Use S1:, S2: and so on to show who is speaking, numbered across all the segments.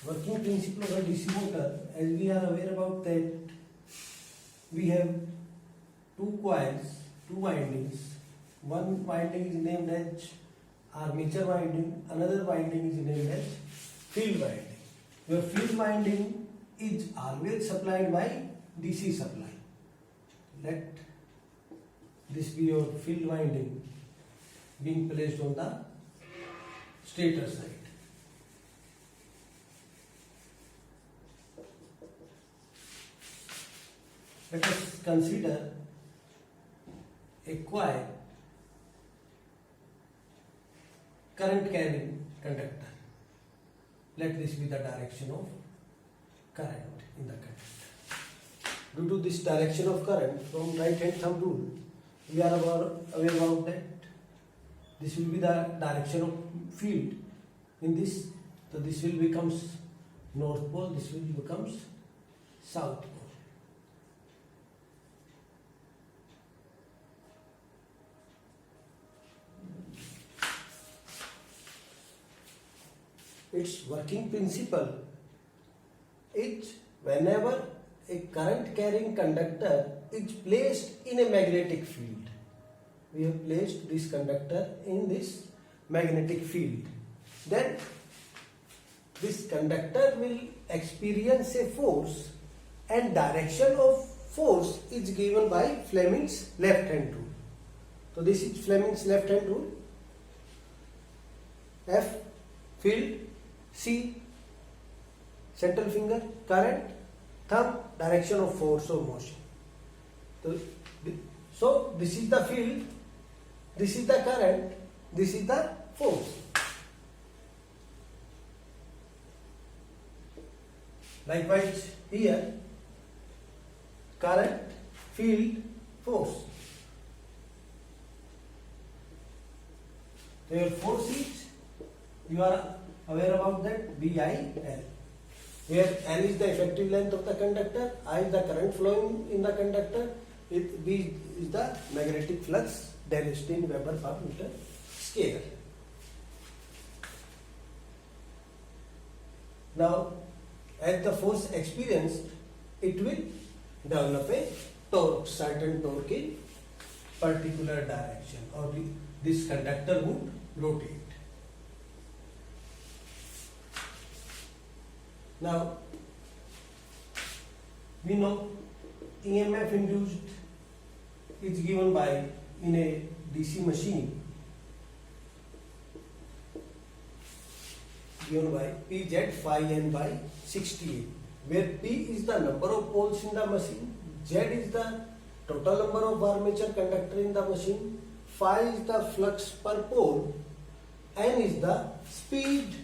S1: Working principle of a DC motor, as we are aware about that, we have two coils, two windings. One winding is named as armature winding, another winding is named as field winding. Your field winding is always supplied by DC supply. Let this be your field winding being placed on the stator side. Let us consider a coil current carrying conductor. Let this be the direction of current in the conductor. Due to this direction of current from right hand thumb rule, we are aware about that. This will be the direction of field in this. So this will becomes north pole, this will becomes south pole. Its working principle is whenever a current carrying conductor is placed in a magnetic field. We have placed this conductor in this magnetic field. Then this conductor will experience a force, and direction of force is given by Fleming's left hand rule. So this is Fleming's left hand rule. F field, C central finger, current, thumb direction of force or motion. So this is the field, this is the current, this is the force. Likewise here, current, field, force. So your force is, you are aware about that, BIL, where L is the effective length of the conductor, I is the current flowing in the conductor, B is the magnetic flux density in Weber per meter square. Now, as the force experienced, it will develop a torque, certain torque in particular direction, or this conductor would rotate. Now, we know EMF induced is given by, in a DC machine, given by Pz phi n by 68, where P is the number of poles in the machine, Z is the total number of armature conductor in the machine, phi is the flux per pole, n is the speed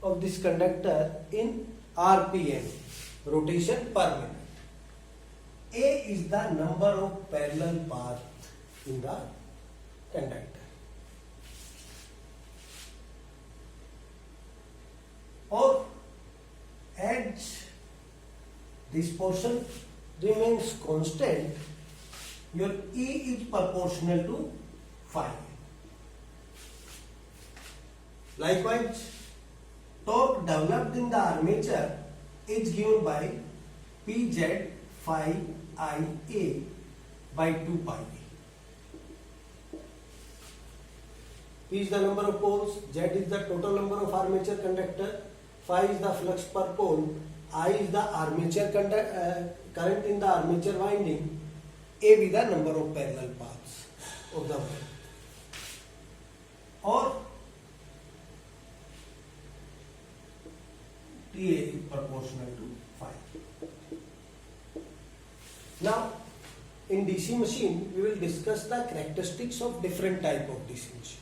S1: of this conductor in RPM, rotation per minute. A is the number of parallel paths in the conductor. Or as this portion remains constant, your E is proportional to phi. Likewise, torque developed in the armature is given by Pz phi Ia by 2 pi. P is the number of poles, Z is the total number of armature conductor, phi is the flux per pole, I is the armature current in the armature winding, A is the number of parallel paths of the wire. Or TA is proportional to phi. Now, in DC machine, we will discuss the characteristics of different type of DC machine.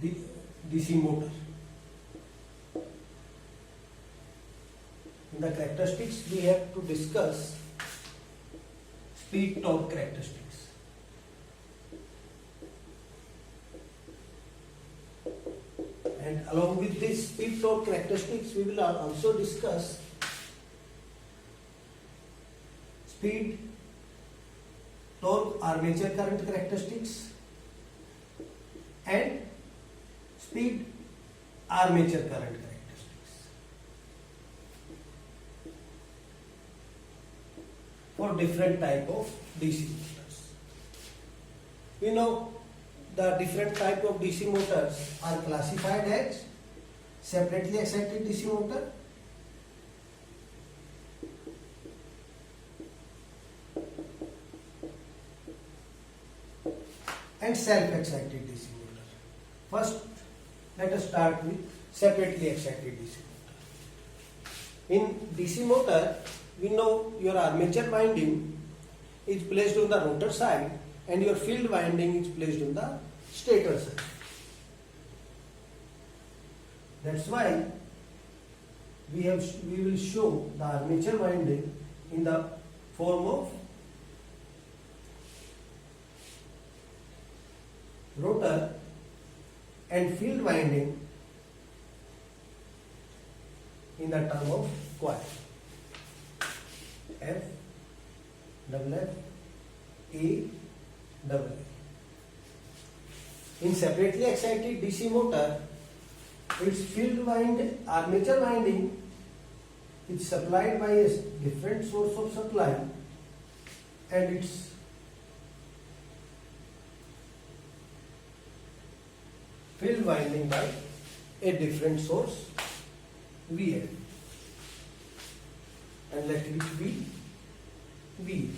S1: The DC motor. In the characteristics, we have to discuss speed torque characteristics. And along with this speed torque characteristics, we will also discuss speed torque armature current characteristics and speed armature current characteristics for different type of DC motors. We know the different type of DC motors are classified as separately excited DC motor, and self-excited DC motor. First, let us start with separately excited DC motor. In DC motor, we know your armature winding is placed on the rotor side and your field winding is placed on the stator side. That's why we will show the armature winding in the form of rotor and field winding in the term of coil. F, double F, A, double A. In separately excited DC motor, its field armature winding is supplied by a different source of supply and its field winding by a different source VF, and let it be V.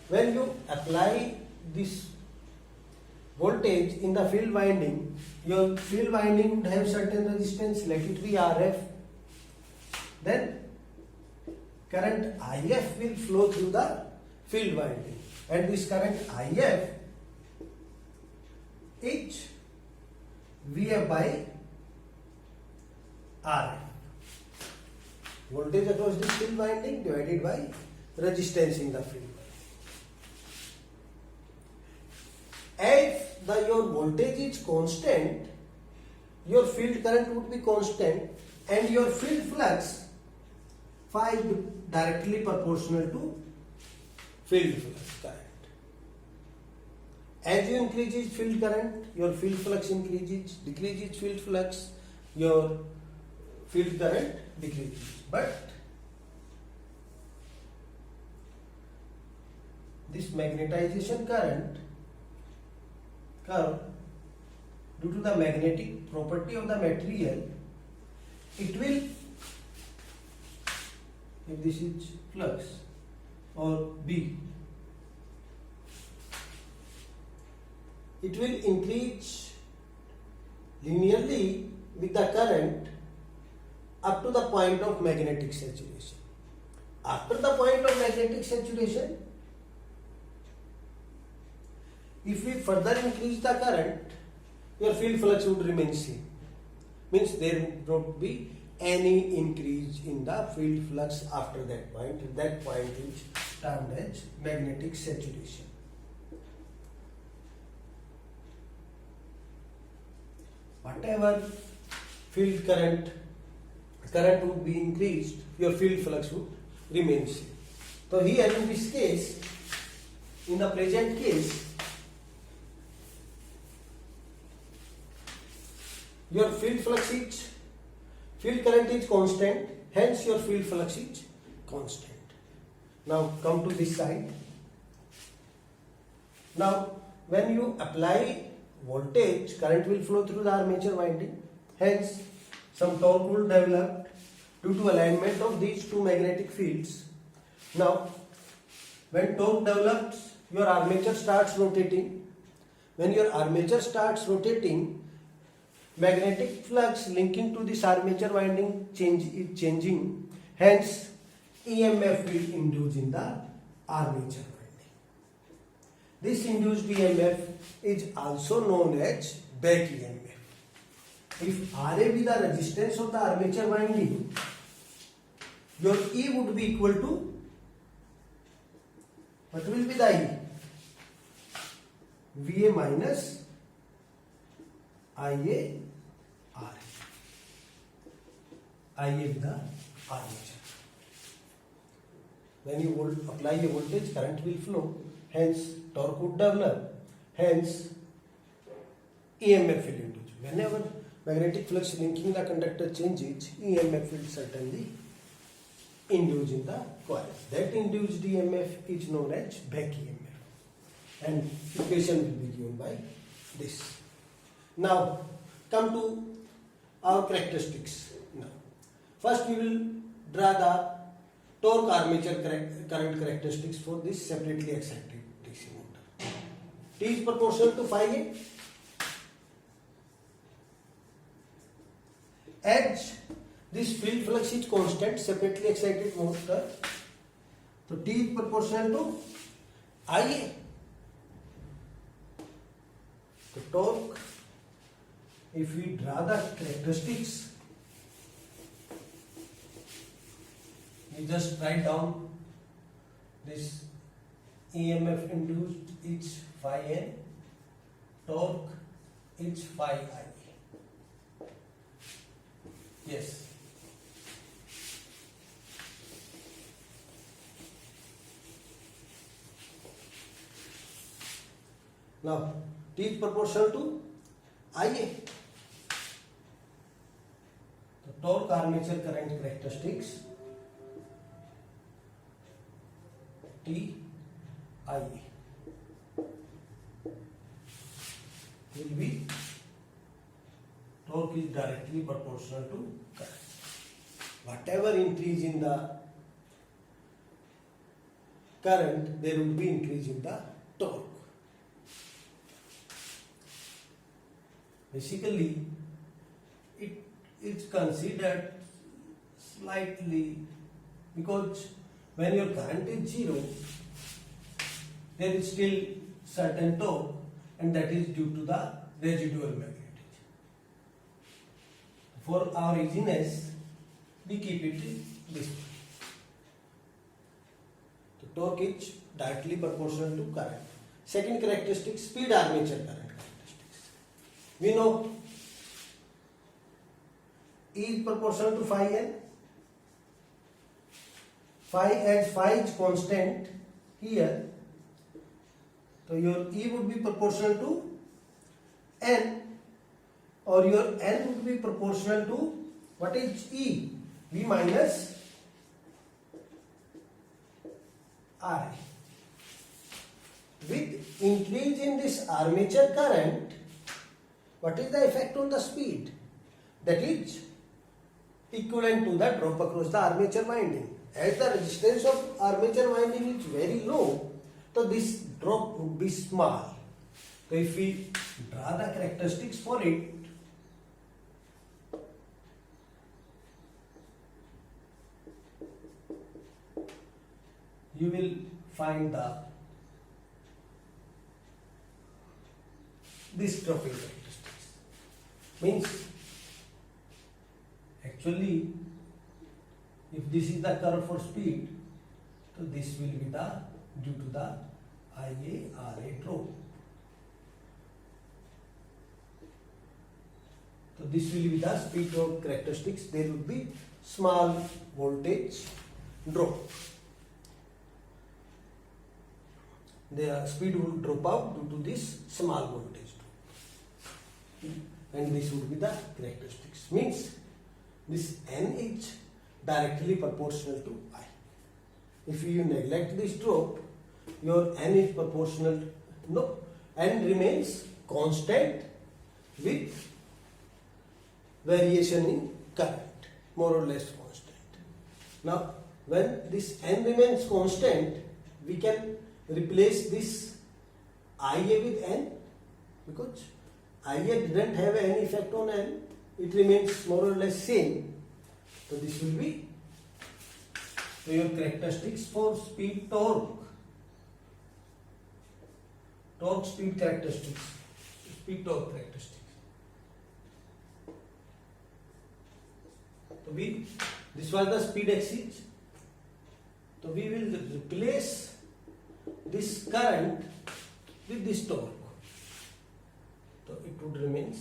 S1: When you apply this voltage in the field winding, your field winding would have certain resistance, let it be RF. Then current IF will flow through the field winding, and this current IF is VF by RF. Voltage across this field winding divided by resistance in the field. If your voltage is constant, your field current would be constant and your field flux phi is directly proportional to field flux current. As you increase field current, your field flux increases, decreases field flux, your field current decreases. But this magnetization curve, due to the magnetic property of the material, it will, if this is flux or B, it will increase linearly with the current up to the point of magnetic saturation. After the point of magnetic saturation, if we further increase the current, your field flux would remain same. Means there would not be any increase in the field flux after that point. That point is termed as magnetic saturation. Whatever field current would be increased, your field flux would remain same. So here in this case, in the present case, your field current is constant, hence your field flux is constant. Now come to this side. Now when you apply voltage, current will flow through the armature winding, hence some torque will develop due to alignment of these two magnetic fields. Now when torque develops, your armature starts rotating. When your armature starts rotating, magnetic flux linking to this armature winding is changing, hence EMF will induce in the armature winding. This induced EMF is also known as back EMF. If RA be the resistance of the armature winding, your E would be equal to, what will be the E? VA minus IA RA. IA is the armature. when you apply a voltage, current will flow, hence torque would develop, hence EMF will induce. Whenever magnetic flux linking the conductor changes, EMF will certainly induce in the coil. That induced EMF is known as back EMF, and equation will be given by this. Now come to our characteristics. Now first we will draw the torque armature current characteristics for this separately excited DC motor. T is proportional to phi A. As this field flux is constant, separately excited motor, so T is proportional to IA. The torque, if we draw the characteristics, we just write down this EMF induced is phi N, torque is phi I. Yes. Now T is proportional to IA. The torque armature current characteristics T IA will be, torque is directly proportional to current. Whatever increase in the current, there will be increase in the torque. Basically, it is considered slightly, because when your current is zero, there is still certain torque, and that is due to the residual magnetism. For our easiness, we keep it this way. The torque is directly proportional to current. Second characteristic, speed armature current characteristics. We know E is proportional to phi N. As phi is constant here, so your E would be proportional to N, or your N would be proportional to, what is E? V minus I. With increase in this armature current, what is the effect on the speed? That is equivalent to the drop across the armature winding. As the resistance of armature winding is very low, so this drop would be small. So if we draw the characteristics for it, you will find this dropping characteristics. Means actually, if this is the curve for speed, so this will be the due to the IA-RA drop. So this will be the speed drop characteristics. There will be small voltage drop. The speed will drop out due to this small voltage drop. And this would be the characteristics. Means this N is directly proportional to I. If you neglect this drop, your N is proportional, no, N remains constant with variation in current, more or less constant. Now, when this N remains constant, we can replace this IA with N, because IA didn't have any effect on N, it remains more or less same. So this will be your characteristics for speed torque. Torque speed characteristics. Speed torque characteristics. So this was the speed axis. So we will replace this current with this torque. So it would remain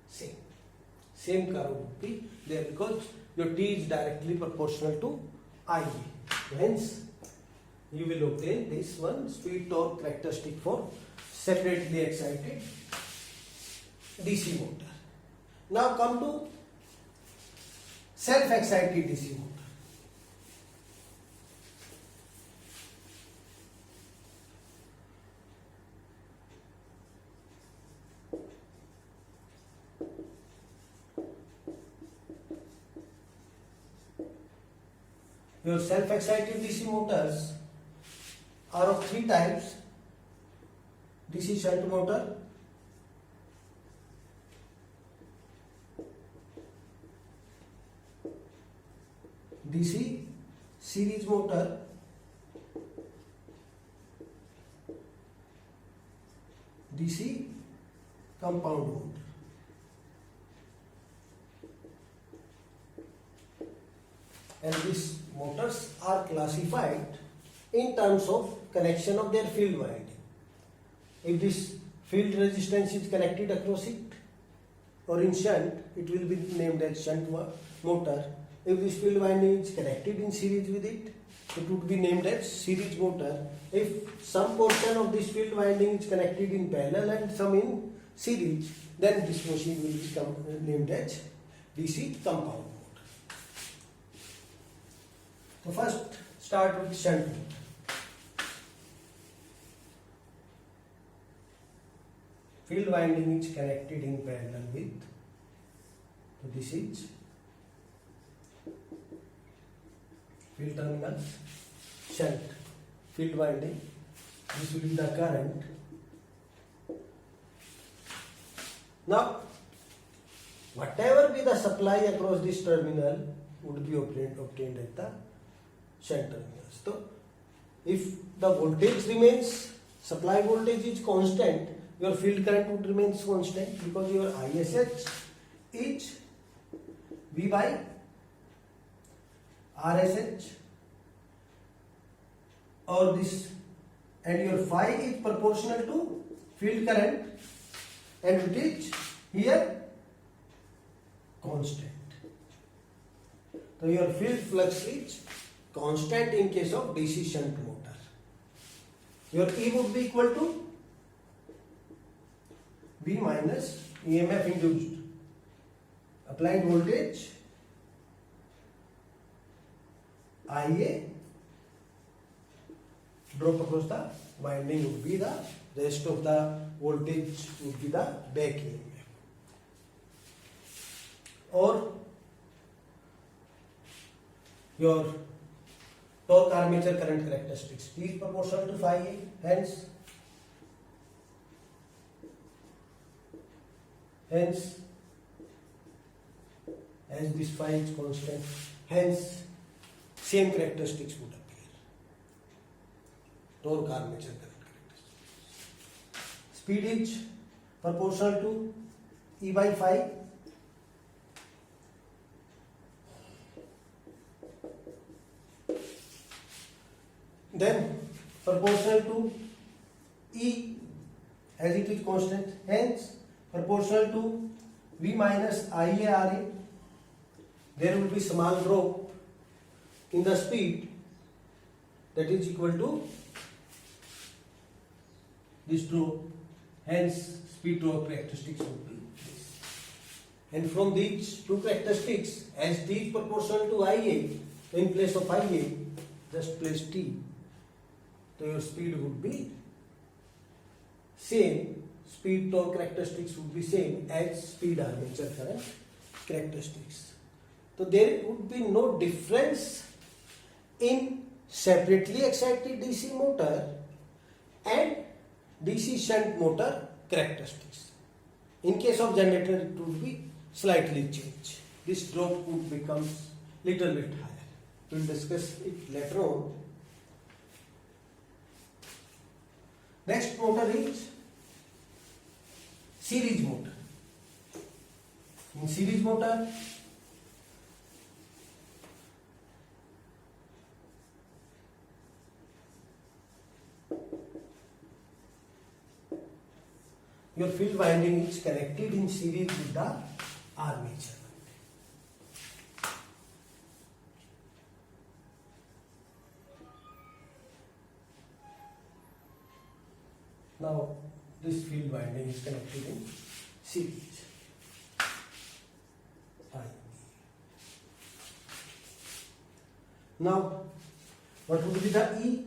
S1: same. Same curve would be there because your T is directly proportional to IA. Hence, you will obtain this one speed torque characteristic for separately excited DC motor. Now come to self-excited DC motor. Your self-excited DC motors are of three types: DC shunt motor, DC series motor, DC compound motor. And these motors are classified in terms of connection of their field winding. If this field resistance is connected across it or in shunt, it will be named as shunt motor. If this field winding is connected in series with it, it would be named as series motor. If some portion of this field winding is connected in parallel and some in series, then this machine will be named as DC compound motor. So first start with shunt motor. Field winding is connected in parallel with, so this is field terminals, shunt, field winding, this will be the current. Now, whatever be the supply across this terminal would be obtained at the shunt terminals. So, if the voltage remains, supply voltage is constant, your field current would remain constant because your ISH is V by RSH, or this, and your phi is proportional to field current, and it is here constant. So your field flux is constant in case of DC shunt motor. Your E would be equal to V minus EMF induced. Applied voltage IA, drop across the winding would be the rest of the voltage would be the back EMF. Or your torque armature current characteristics, T is proportional to phi A, hence as this phi is constant, hence same characteristics would appear. Torque armature current characteristics. Speed is proportional to E by phi. Then proportional to E as it is constant, hence proportional to V minus IARA. There will be small drop in the speed that is equal to this drop, hence speed drop characteristics would be this. And from these two characteristics, as T is proportional to IA, in place of IA, just place T. So your speed would be same, speed torque characteristics would be same as speed armature current characteristics. So there would be no difference in separately excited DC motor and DC shunt motor characteristics. In case of generator, it would be slightly changed. This drop would become little bit higher. We will discuss it later on. Next motor is series motor. In series motor, your field winding is connected in series with the armature. Now this field winding is connected in series. Now what would be the E?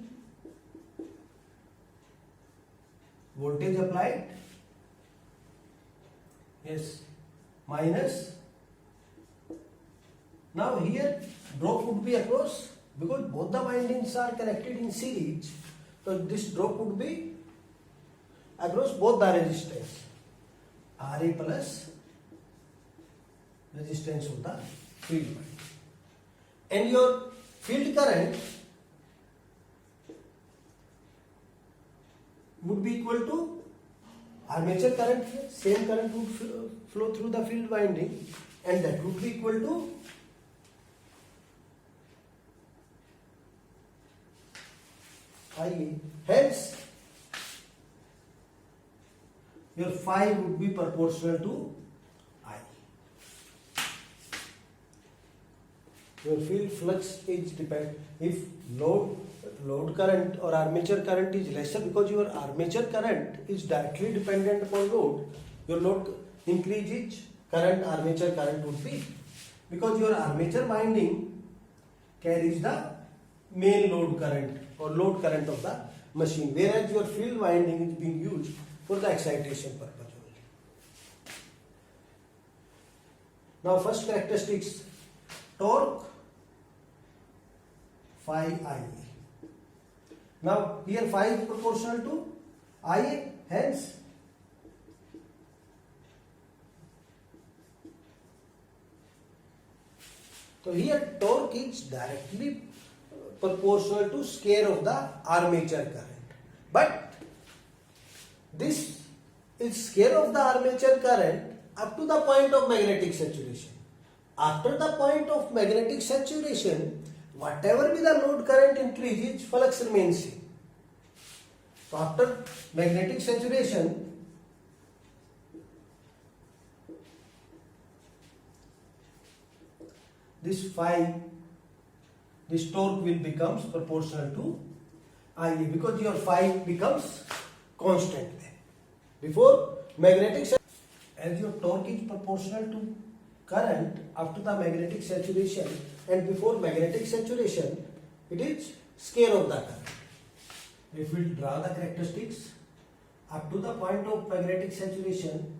S1: Voltage applied, yes, minus. Now here drop would be across, because both the windings are connected in series, so this drop would be across both the resistance, Ra plus resistance of the field winding. And your field current would be equal to armature current. Same current would flow through the field winding, and that would be equal to Ia. Hence your phi would be proportional to I. Your field flux is depend. If load current or armature current is lesser, because your armature current is directly dependent upon load, your load increases, current armature current would be, because your armature winding carries the main load current or load current of the machine, whereas your field winding is being used for the excitation purpose only. Now first characteristics, torque phi Ia. Now here phi is proportional to Ia, hence so here torque is directly proportional to square of the armature current, but this is square of the armature current up to the point of magnetic saturation. After the point of magnetic saturation, whatever be the load current increases, flux remains same. So after magnetic saturation, this phi, this torque will becomes proportional to Ia, because your phi becomes constant there. Before magnetic saturation, as your torque is proportional to current after the magnetic saturation, and before magnetic saturation it is square of the current. If we draw the characteristics, up to the point of magnetic saturation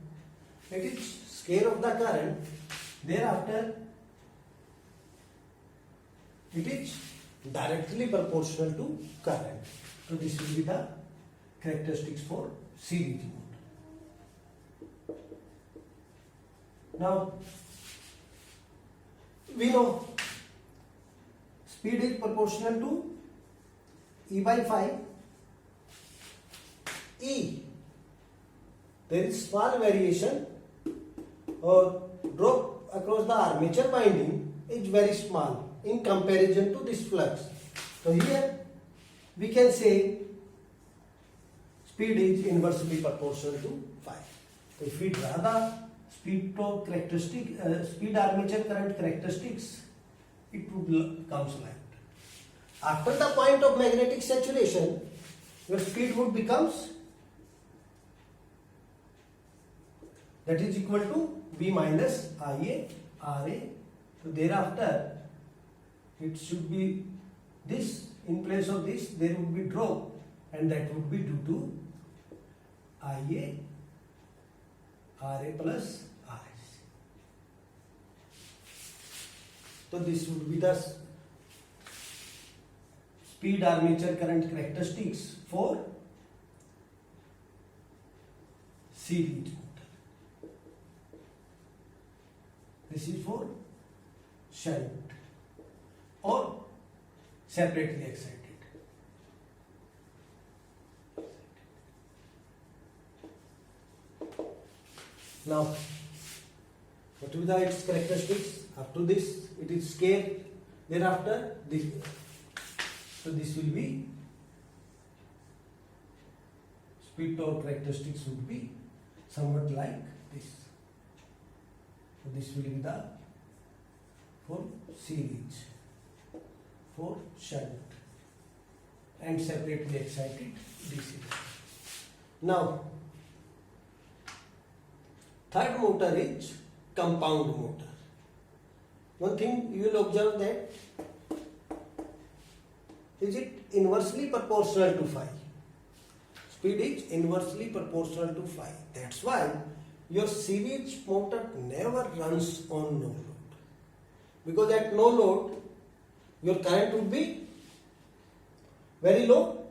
S1: it is square of the current, thereafter it is directly proportional to current. So this will be the characteristics for series motor. Now we know speed is proportional to E by phi. E, there is small variation or drop across the armature winding is very small in comparison to this flux. So here we can say speed is inversely proportional to phi. So if we draw the speed torque characteristic, speed armature current characteristics, it would comes like that. After the point of magnetic saturation, your speed would becomes, that is equal to V minus Ia Ra. So thereafter it should be this, in place of this there would be drop, and that would be due to Ia Ra plus Rs. So this would be the speed armature current characteristics for series motor. This is for shunt or separately excited. Now, what will be the its characteristics? Up to this, it is scale. Thereafter, this. So this will be speed torque characteristics would be somewhat like this. So this will be the for series, for shunt, and separately excited DC. Now, third motor is compound motor. One thing you will observe that is it inversely proportional to phi. Speed is inversely proportional to phi. That's why your series motor never runs on no load. Because at no load, your current would be very low.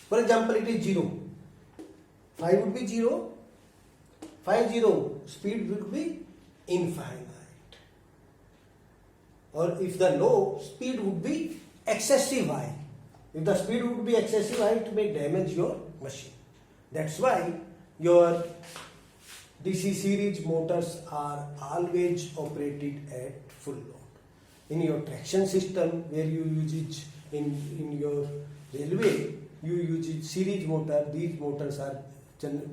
S1: For example, it is 0. Phi would be 0. Phi 0, speed would be infinite. Or if the low, speed would be excessive high. If the speed would be excessive high, it may damage your machine. That's why your DC series motors are always operated at full load. In your traction system, where you use it in your railway, you use it series motor. These motors are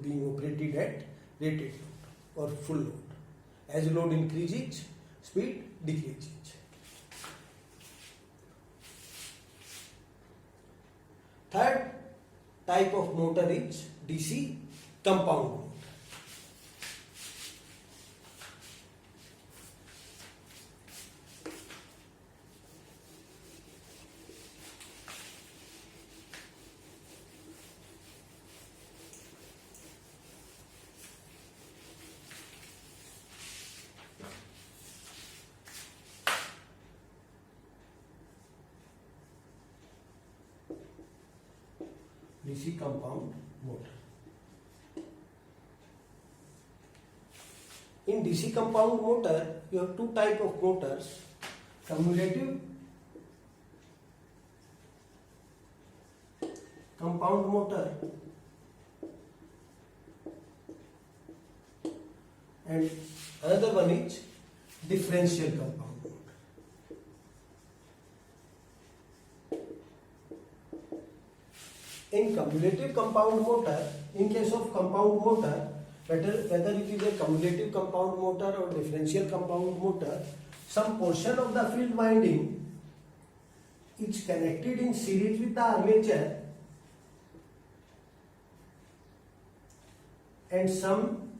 S1: being operated at rated load or full load. As load increases, speed decreases. Third type of motor is DC compound motor. DC compound motor. In DC compound motor, you have two types of motors: cumulative compound motor and another one is differential compound motor. In cumulative compound motor, in case of compound motor, whether it is a cumulative compound motor or differential compound motor, some portion of the field winding is connected in series with the armature and some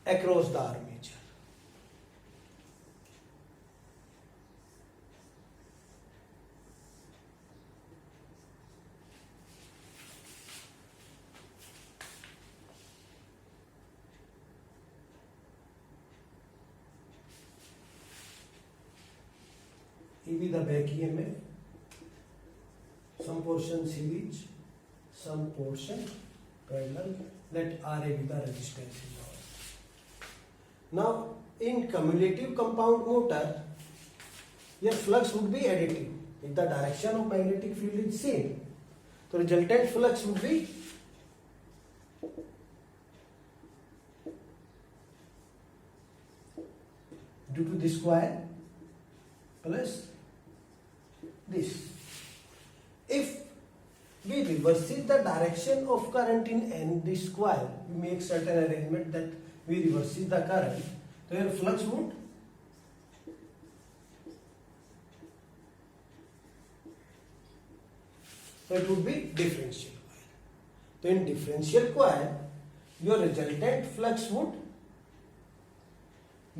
S1: across the armature. EB the back EMF, some portion series, some portion parallel, let RA be the resistance involved. Now, in cumulative compound motor, your flux would be additive. If the direction of magnetic field is same, the resultant flux would be due to this coil plus this. If we reverse the direction of current in this coil, we make certain arrangement that we reverse the current, so your flux would be differential coil. So in differential coil, your resultant flux would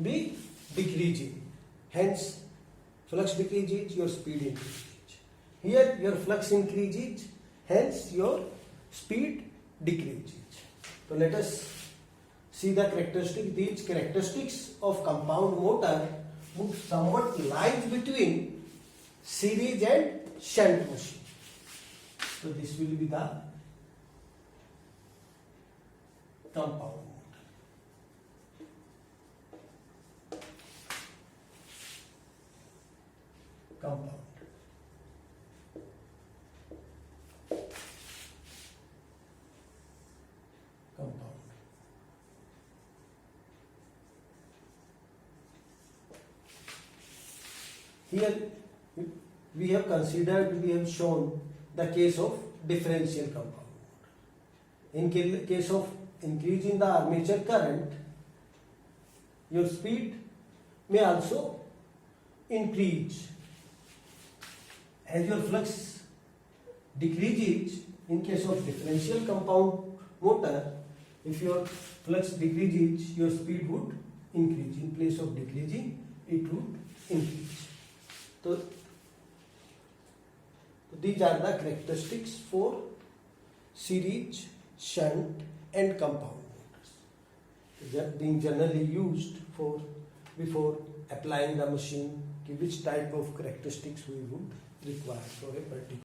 S1: be decreasing. Hence, flux decreases, your speed increases. Here, your flux increases, hence your speed decreases. So let us see the characteristics. These characteristics of compound motor would somewhat lies between series and shunt machine. So this will be the compound. Compound. Compound. Here we have considered, we have shown the case of differential compound. In case of increase in the armature current, your speed may also increase. As your flux decreases, in case of differential compound motor, if your flux decreases, your speed would increase. In place of decreasing, it would increase. So these are the characteristics for series, shunt and compound motors. Being generally used for before applying the machine, which type of characteristics we would require for a particular